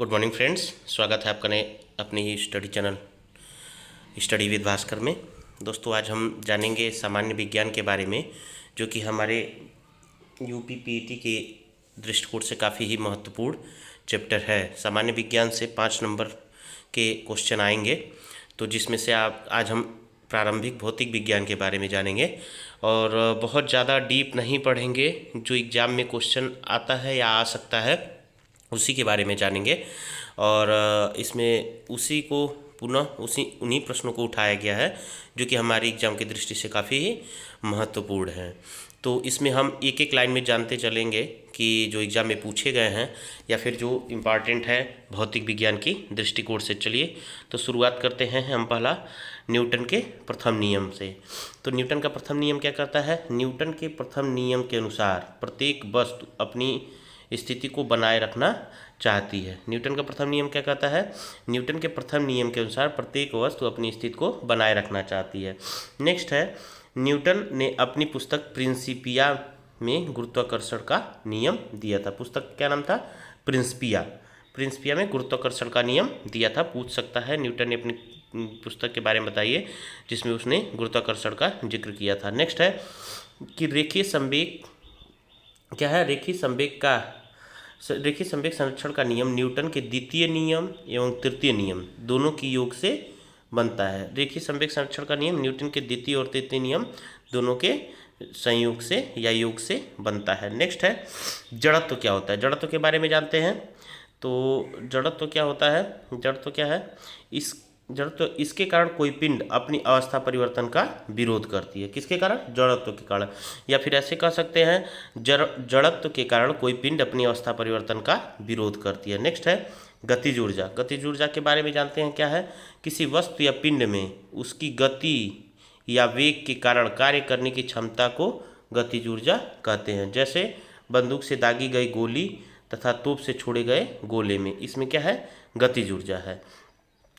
Good morning friends, स्वागत है आपका नए अपनी ही study channel study with Bhaskar में। दोस्तों, आज हम जानेंगे सामान्य विज्ञान के बारे में, जो कि हमारे यूपी पीईटी के दृष्टिकोण से काफ़ी ही महत्वपूर्ण चैप्टर है। सामान्य विज्ञान से 5 नंबर के क्वेश्चन आएंगे, तो जिसमें से आप आज हम प्रारंभिक भौतिक विज्ञान के बारे में जानेंगे और बहुत ज़्यादा डीप नहीं पढ़ेंगे। जो एग्ज़ाम में क्वेश्चन आता है या आ सकता है उसी के बारे में जानेंगे और इसमें उसी को पुनः उन्हीं प्रश्नों को उठाया गया है जो कि हमारी एग्ज़ाम की दृष्टि से काफ़ी ही महत्वपूर्ण है। तो इसमें हम एक एक लाइन में जानते चलेंगे कि जो एग्ज़ाम में पूछे गए हैं या फिर जो इम्पॉर्टेंट है भौतिक विज्ञान की दृष्टिकोण से। चलिए तो शुरुआत करते हैं हम पहला न्यूटन के प्रथम नियम से। तो न्यूटन का प्रथम नियम क्या कहता है? न्यूटन के प्रथम नियम के अनुसार प्रत्येक वस्तु अपनी स्थिति को बनाए रखना चाहती है। न्यूटन का प्रथम नियम क्या कहता है? न्यूटन के प्रथम नियम के अनुसार प्रत्येक वस्तु अपनी स्थिति को बनाए रखना चाहती है। नेक्स्ट है, न्यूटन ने अपनी पुस्तक प्रिंसिपिया में गुरुत्वाकर्षण का नियम दिया था। पुस्तक क्या नाम था? प्रिंसिपिया में गुरुत्वाकर्षण का नियम दिया था। पूछ सकता है न्यूटन ने अपनी पुस्तक के बारे में बताइए जिसमें उसने गुरुत्वाकर्षण का जिक्र किया था। नेक्स्ट है कि रेखीय संवेग क्या है? रेखीय संवेग संरक्षण का नियम न्यूटन के द्वितीय नियम एवं तृतीय नियम दोनों की योग से बनता है। रेखीय संवेग संरक्षण का नियम न्यूटन के द्वितीय और तृतीय नियम दोनों के संयोग से या योग से बनता है। नेक्स्ट है, जड़त्व क्या होता है? जड़त्व के बारे में जानते हैं। तो जड़त्व क्या होता है? जड़त्व क्या है? जड़त्व इसके कारण कोई पिंड अपनी अवस्था परिवर्तन का विरोध करती है। किसके कारण? जड़त्व के कारण। या फिर ऐसे कह सकते हैं जड़त्व के कारण कोई पिंड अपनी अवस्था परिवर्तन का विरोध करती है। नेक्स्ट है गतिज ऊर्जा। गतिज ऊर्जा के बारे में जानते हैं क्या है? किसी वस्तु या पिंड में उसकी गति या वेग के कारण कार्य करने की क्षमता को गतिज ऊर्जा कहते हैं। जैसे बंदूक से दागी गई गोली तथा तोप से छोड़े गए गोले में, इसमें क्या है? गतिज ऊर्जा है।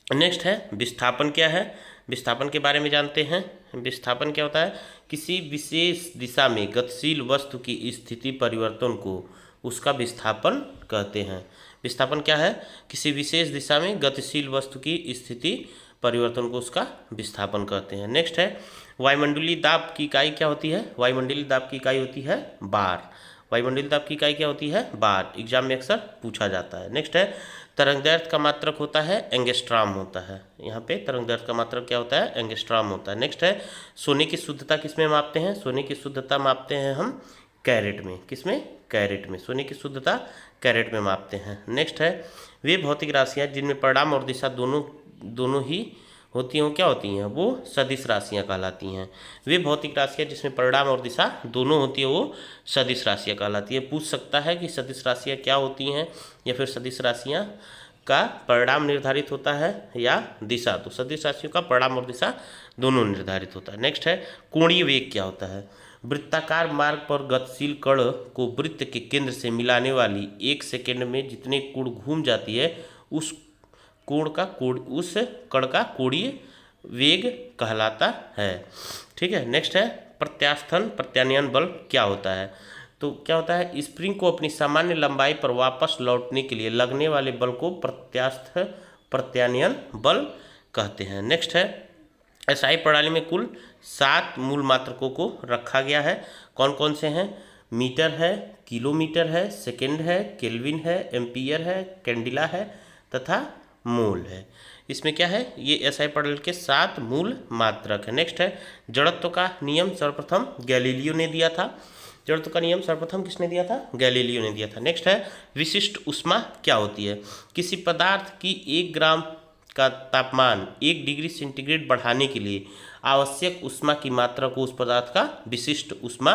नेक्स्ट है विस्थापन क्या है? विस्थापन के बारे में जानते हैं। विस्थापन क्या होता है? किसी विशेष दिशा में गतिशील वस्तु की स्थिति परिवर्तन को उसका विस्थापन कहते हैं। विस्थापन क्या है? किसी विशेष दिशा में गतिशील वस्तु की स्थिति परिवर्तन को उसका विस्थापन कहते हैं। नेक्स्ट है वायुमंडलीय दाब की इकाई क्या होती है? वायुमंडलीय दाब की इकाई होती है बार। वायुमंडलीय दाब की इकाई क्या होती है? बार। एग्जाम में अक्सर पूछा जाता है। नेक्स्ट है तरंगदैर्घ्य का मात्रक होता है एंगस्ट्राम होता है। यहाँ पे तरंगदैर्घ्य का मात्रक क्या होता है? एंगस्ट्राम होता है। नेक्स्ट है सोने की शुद्धता किसमें मापते हैं? सोने की शुद्धता मापते हैं हम कैरेट में। किसमें? कैरेट में। सोने की शुद्धता कैरेट में मापते हैं। नेक्स्ट है वे भौतिक राशियाँ जिनमें परिमाण और दिशा दोनों ही होती हैं, वो क्या होती हैं? वो सदिश राशियाँ कहलाती हैं। वे भौतिक राशियाँ जिसमें परिमाण और दिशा दोनों होती है वो सदिश राशियाँ कहलाती है। पूछ सकता है कि सदिश राशियाँ क्या होती हैं या फिर सदिश राशियाँ का परिमाण निर्धारित होता है या दिशा। तो सदिश राशियों का परिमाण और दिशा दोनों निर्धारित होता है। नेक्स्ट है कोणीय वेग क्या होता है? वृत्ताकार मार्ग पर गतिशील कण को वृत्त के केंद्र से मिलाने वाली 1 सेकेंड में जितने कोण घूम जाती है उस कण का कोणीय वेग कहलाता है। ठीक है। नेक्स्ट है प्रत्यास्थन प्रत्यानयन बल क्या होता है? तो क्या होता है? स्प्रिंग को अपनी सामान्य लंबाई पर वापस लौटने के लिए लगने वाले बल को प्रत्यास्थ प्रत्यानयन बल कहते हैं। नेक्स्ट है एसआई प्रणाली में कुल 7 मूल मात्रकों को रखा गया है। कौन कौन से हैं? मीटर है, किलोमीटर है, सेकेंड है, केल्विन है, एम्पियर है, कैंडिला है तथा मोल है। इसमें क्या है? ये एसआई प्रणाली के 7 मूल मात्रक है। नेक्स्ट है जड़त्व का नियम सर्वप्रथम गैलीलियो ने दिया था। जड़त्व का नियम सर्वप्रथम किसने दिया था? गैलीलियो ने दिया था। नेक्स्ट है विशिष्ट ऊष्मा क्या होती है? किसी पदार्थ की 1 ग्राम का तापमान 1 डिग्री सेंटीग्रेड बढ़ाने के लिए आवश्यक ऊष्मा की मात्रा को उस पदार्थ का विशिष्ट ऊष्मा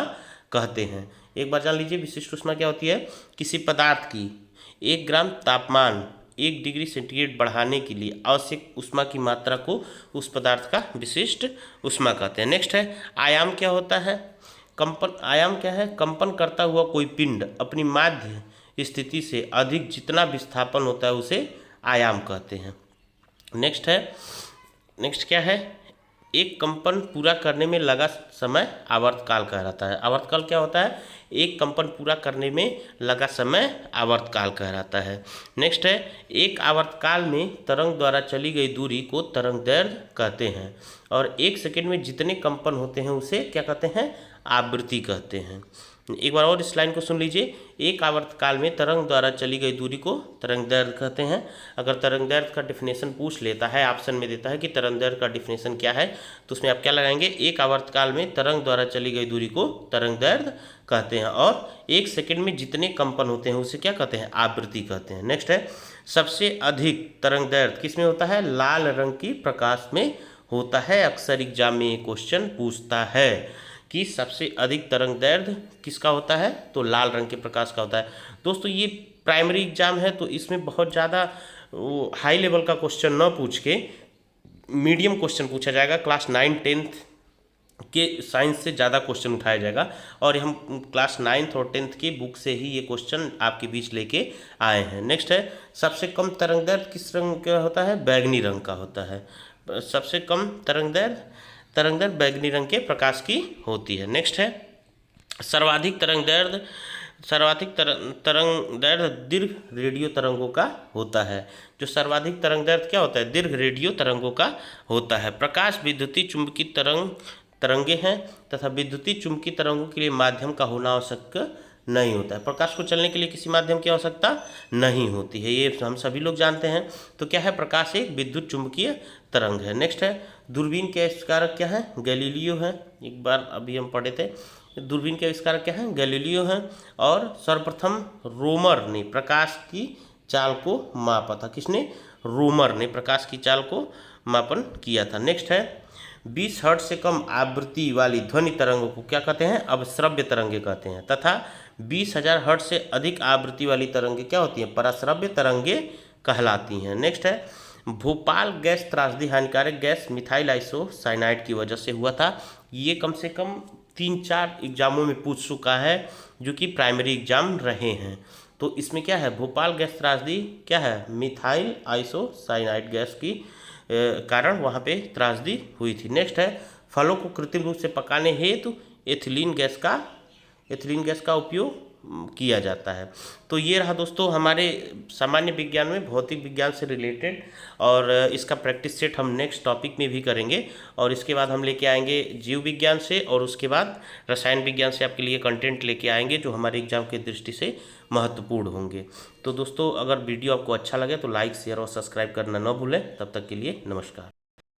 कहते हैं। एक बार जान लीजिए विशिष्ट ऊष्मा क्या होती है? किसी पदार्थ की 1 ग्राम तापमान 1 डिग्री सेंटीग्रेड बढ़ाने के लिए आवश्यक ऊष्मा की मात्रा को उस पदार्थ का विशिष्ट ऊष्मा कहते हैं। नेक्स्ट है आयाम क्या होता है? कंपन। आयाम क्या है? कंपन करता हुआ कोई पिंड अपनी माध्य स्थिति से अधिक जितना विस्थापन होता है उसे आयाम कहते हैं। नेक्स्ट क्या है? एक कंपन पूरा करने में लगा समय आवर्तकाल कहलाता है। आवर्तकाल क्या होता है? एक कंपन पूरा करने में लगा समय आवर्तकाल कहलाता है। नेक्स्ट है, एक आवर्तकाल में तरंग द्वारा चली गई दूरी को तरंग दैर्ध्य कहते हैं, और एक सेकंड में जितने कंपन होते हैं उसे क्या कहते हैं? आवृत्ति कहते हैं। एक बार और इस लाइन को सुन लीजिए, एक आवर्तकाल में तरंग द्वारा चली गई दूरी को तरंग दैर्ध्य कहते हैं। अगर तरंग दैर्ध्य का डिफिनेशन पूछ लेता है, ऑप्शन में देता है कि तरंग दैर्ध्य का डिफिनेशन क्या है, तो उसमें आप क्या लगाएंगे? एक आवर्तकाल में तरंग द्वारा चली गई दूरी को तरंग दैर्ध्य कहते हैं, और एक सेकंड में जितने कंपन होते हैं उसे क्या कहते हैं? आवृत्ति कहते हैं। नेक्स्ट है, सबसे अधिक तरंग दैर्ध्य किस में होता है? लाल रंग की प्रकाश में होता है। अक्सर एग्जाम में ये क्वेश्चन पूछता है कि सबसे अधिक तरंग दैर्ध्य किसका होता है? तो लाल रंग के प्रकाश का होता है। दोस्तों ये प्राइमरी एग्जाम है, तो इसमें बहुत ज़्यादा हाई लेवल का क्वेश्चन न पूछ के मीडियम क्वेश्चन पूछा जाएगा। क्लास 9-10 के साइंस से ज़्यादा क्वेश्चन उठाया जाएगा, और हम क्लास 9th और 10th की बुक से ही ये क्वेश्चन आपके बीच लेके आए हैं। नेक्स्ट है, सबसे कम तरंग दैर्ध्य किस रंग का होता है? बैगनी रंग का होता है। सबसे कम तरंग दैर्ध्य बैगनी रंग के प्रकाश की होती है। नेक्स्ट है, सर्वाधिक तरंग दैर्ध्य दीर्घ रेडियो तरंगों का होता है। जो सर्वाधिक तरंग दैर्ध्य क्या होता है? दीर्घ रेडियो तरंगों का होता है। प्रकाश विद्युतीय चुंबकीय तरंगे हैं, तथा विद्युतीय चुंबकीय तरंगों के लिए माध्यम का होना आवश्यक नहीं होता है। प्रकाश को चलने के लिए किसी माध्यम की आवश्यकता नहीं होती है, ये हम सभी लोग जानते हैं। तो क्या है? प्रकाश एक विद्युत चुंबकीय तरंग है। नेक्स्ट है, दूरबीन के आविष्कारक क्या है? गैलीलियो है। एक बार अभी हम पढ़े थे, दूरबीन के आविष्कारक क्या है? गैलीलियो हैं। और सर्वप्रथम रोमर ने प्रकाश की चाल को मापा था। किसने? रोमर ने प्रकाश की चाल को मापन किया था। नेक्स्ट है, 20 हर्ट्ज से कम आवृत्ति वाली ध्वनि तरंगों को क्या कहते हैं? अवश्रव्य तरंगे कहते हैं, तथा 20,000 हर्ट्ज से अधिक आवृत्ति वाली तरंगे क्या होती हैं? पराश्रव्य तरंगे कहलाती हैं। नेक्स्ट है, भोपाल गैस त्रासदी हानिकारक गैस मिथाइल आइसोसाइनाइड की वजह से हुआ था। ये कम से कम 3-4 एग्जामों में पूछ चुका है, जो कि प्राइमरी एग्जाम रहे हैं। तो इसमें क्या है? भोपाल गैस त्रासदी क्या है? मिथाइल आइसोसाइनाइड गैस की कारण वहाँ पे त्रासदी हुई थी। नेक्स्ट है, फलों को कृत्रिम रूप से पकाने हेतु एथिलीन गैस का उपयोग किया जाता है। तो ये रहा दोस्तों हमारे सामान्य विज्ञान में भौतिक विज्ञान से रिलेटेड, और इसका प्रैक्टिस सेट हम नेक्स्ट टॉपिक में भी करेंगे, और इसके बाद हम लेके आएंगे जीव विज्ञान से, और उसके बाद रसायन विज्ञान से आपके लिए कंटेंट लेके आएंगे जो हमारे एग्जाम की दृष्टि से महत्वपूर्ण होंगे। तो दोस्तों अगर वीडियो आपको अच्छा लगे तो लाइक, शेयर और सब्सक्राइब करना न भूलें। तब तक के लिए नमस्कार।